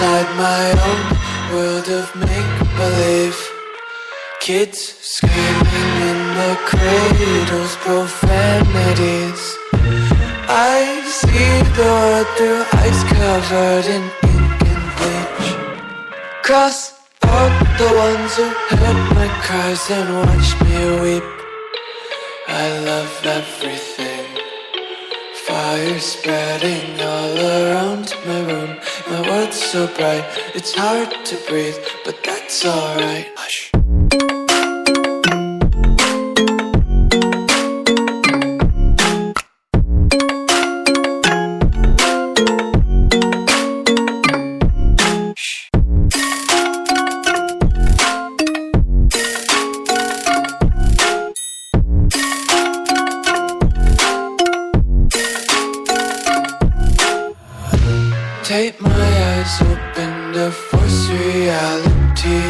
inside my own world of make-believe. Kids screaming in the cradles, profanities. I see the world through ice covered in ink and bleach. Cross out the ones who heard my cries and watched me weep. I love everything. Fire spreading all around my room. My world's so bright, it's hard to breathe, but that's alright. Hush. Tape my eyes open to force reality.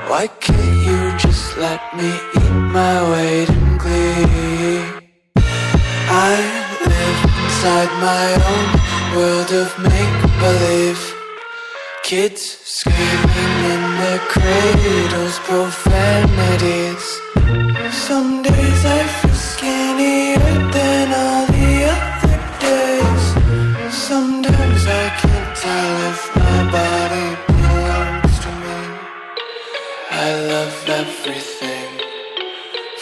Why can't you just let me eat my weight in glee? I live inside my own world of make-believe. Kids screaming in their cradles, profanities. Some days I feel skinnier than all the other days. Sometimes I can't tell if my body belongs to me. I love everything.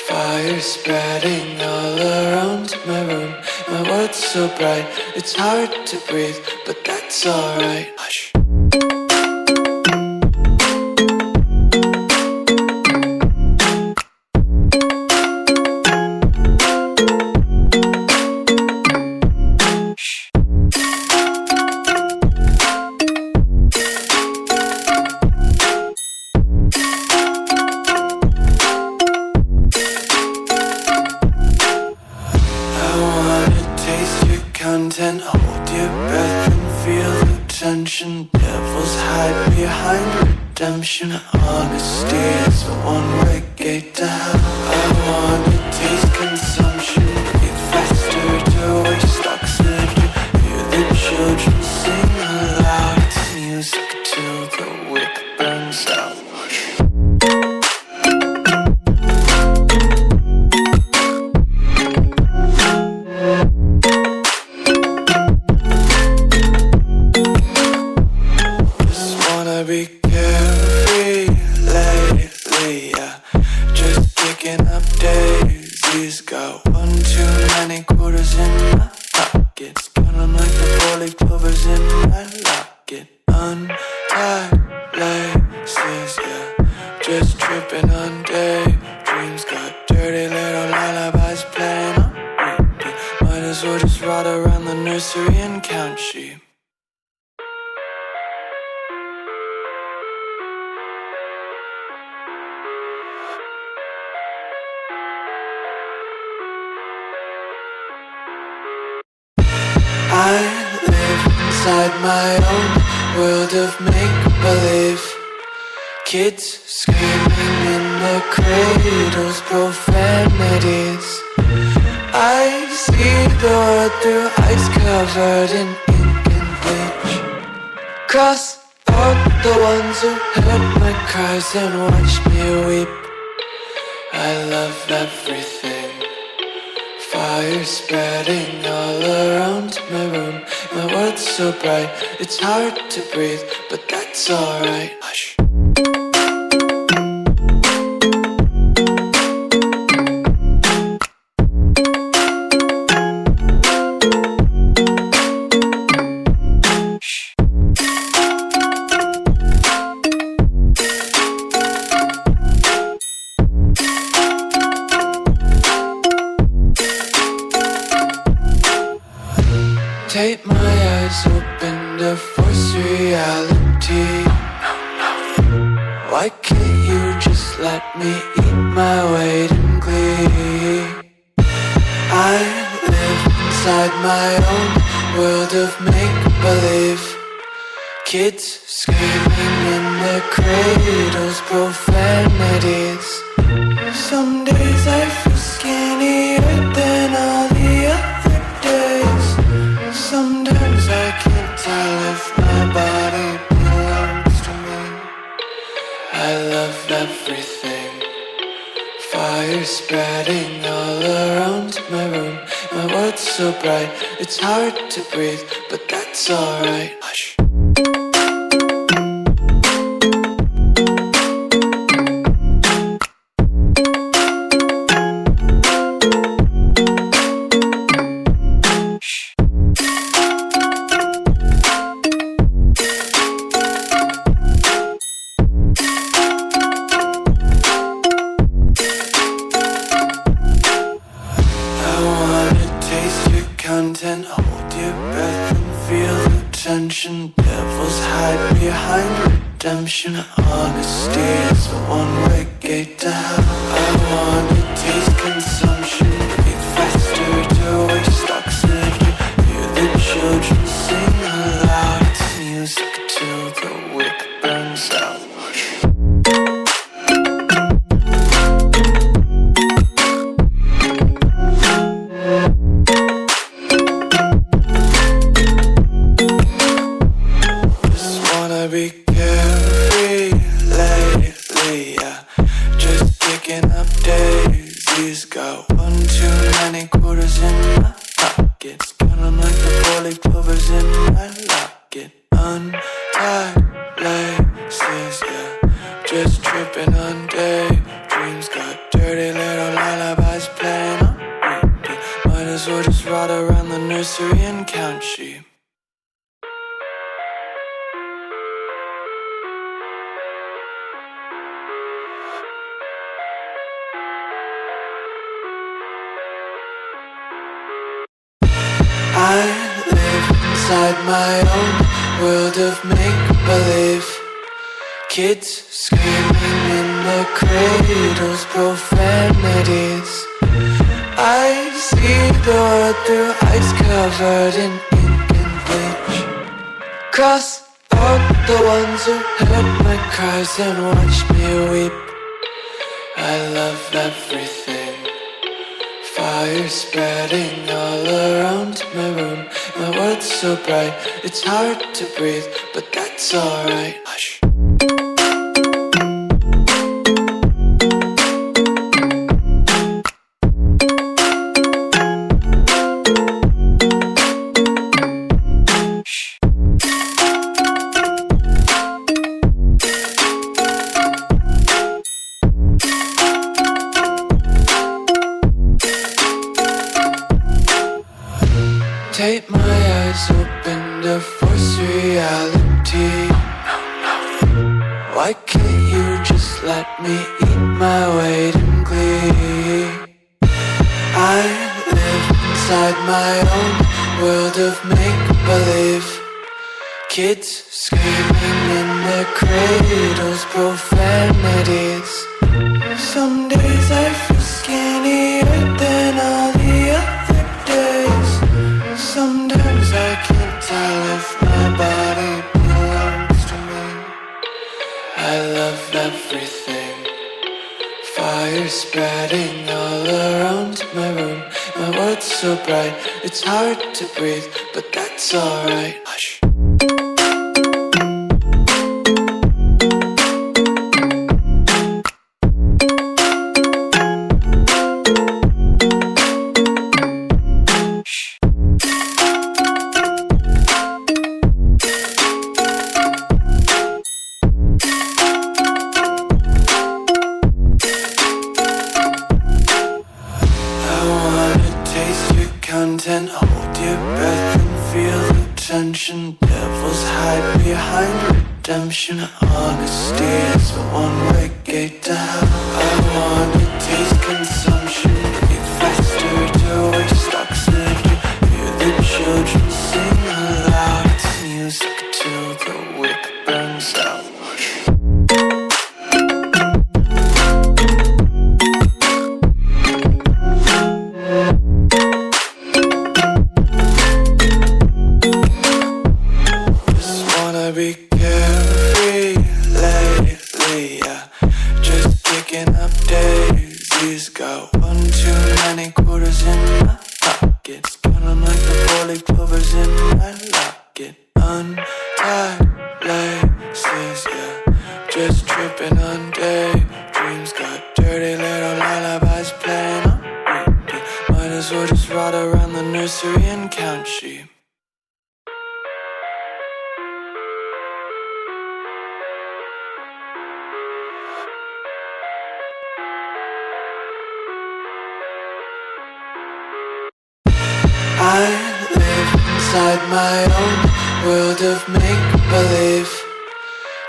Fire spreading all around my room. My world's so bright, it's hard to breathe, but that's alright. Hush. Content, hold your breath and feel the tension. Devils hide behind redemption. Honesty is a one-way gate to hell. I wanna taste consumption. Breathe faster to waste oxygen. Hear the children sing aloud. It's music till the wick burns out. Be carefree lately, yeah. Just picking up daisies. Got one too many quarters in my pockets. Counting like the 4-leaf clovers in my locket. Untied laces, yeah. Just tripping on daydreams. Got dirty little lullabies playing on repeat. Might as well just ride around the nursery and count sheep. I live inside my own world of make-believe. Kids screaming in their cradles, profanities. I see the world through ice covered in ink and bleach. Cross out the ones who heard my cries and watched me weep. I love everything. Fire spreading all around my room. My world's so bright, it's hard to breathe, but that's alright. Hush. Tape my eyes open to force reality. Why can't you just let me eat my weight in glee? I live inside my own world of make-believe. Kids screaming in their cradles, profanities. Some days I feel skinnier than all the other days. Sometimes I can't tell if my everything. Fire spreading all around my room. My world's so bright, it's hard to breathe, but that's alright. Hush. Content, hold your breath and feel the tension. Devils hide behind redemption. Honesty is a one-way gate to hell. I wanna taste consumption, breathe faster to waste oxygen. Hear the children sing aloud. It's music till the wick burns out. Be carefree lately, yeah. Just picking up daisies. Got one too many quarters in my pockets. Count 'em like the four-leaf clovers in my locket. Untied laces, yeah. Just tripping on daydreams. Got dirty little lullabies playing on repeat. Might as well just ride around the nursery and count sheep. I live inside my own world of make-believe. Kids screaming in their cradles, profanities. I see the world through eyes covered in ink and bleach. Cross out the ones who heard my cries and watched me weep. I love everything. Fire spreading all around my room. My world's so bright, it's hard to breathe, but that's alright. Hush. Take my eyes open to force reality. Why can't you just let me eat my weight in glee? I live inside my own world of make-believe. Kids screaming in their cradles, profanities. Some days I feel skinnier than all the other days. Sometimes I can't tell if my body belongs to me. I love everything. Fire spreading all around my room. My world's so bright, it's hard to breathe, but that's alright. Hush. Content, hold your breath and feel the tension. Devils hide behind redemption. Honesty is a one-way gate to hell. I wanna taste consumption, breathe faster to waste oxygen. Hear the children sing aloud. It's music till the wick burns out. Be carefree lately, yeah. Just just tripping on daydreams. Got dirty little lullabies playing on repeat. Might as well just ride around the nursery and count sheep. I live inside my own world of make-believe.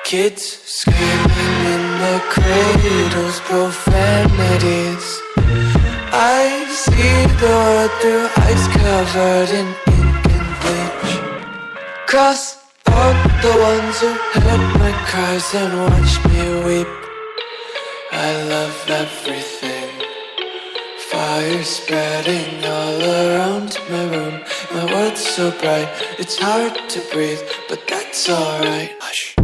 Kids screaming in their cradles, profanities. I see the world through eyes covered in ink and bleach. Cross out the ones who heard my cries and watched me weep. I love everything. Fire spreading all around my room. My world's so bright, it's hard to breathe, but that's alright. Hush.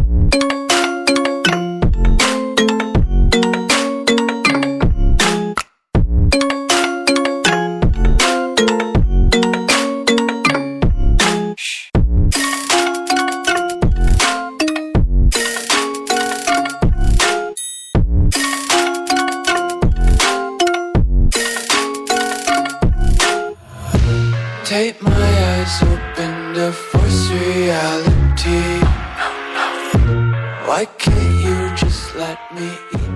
Take my eyes open to force reality. Why can't you just let me eat?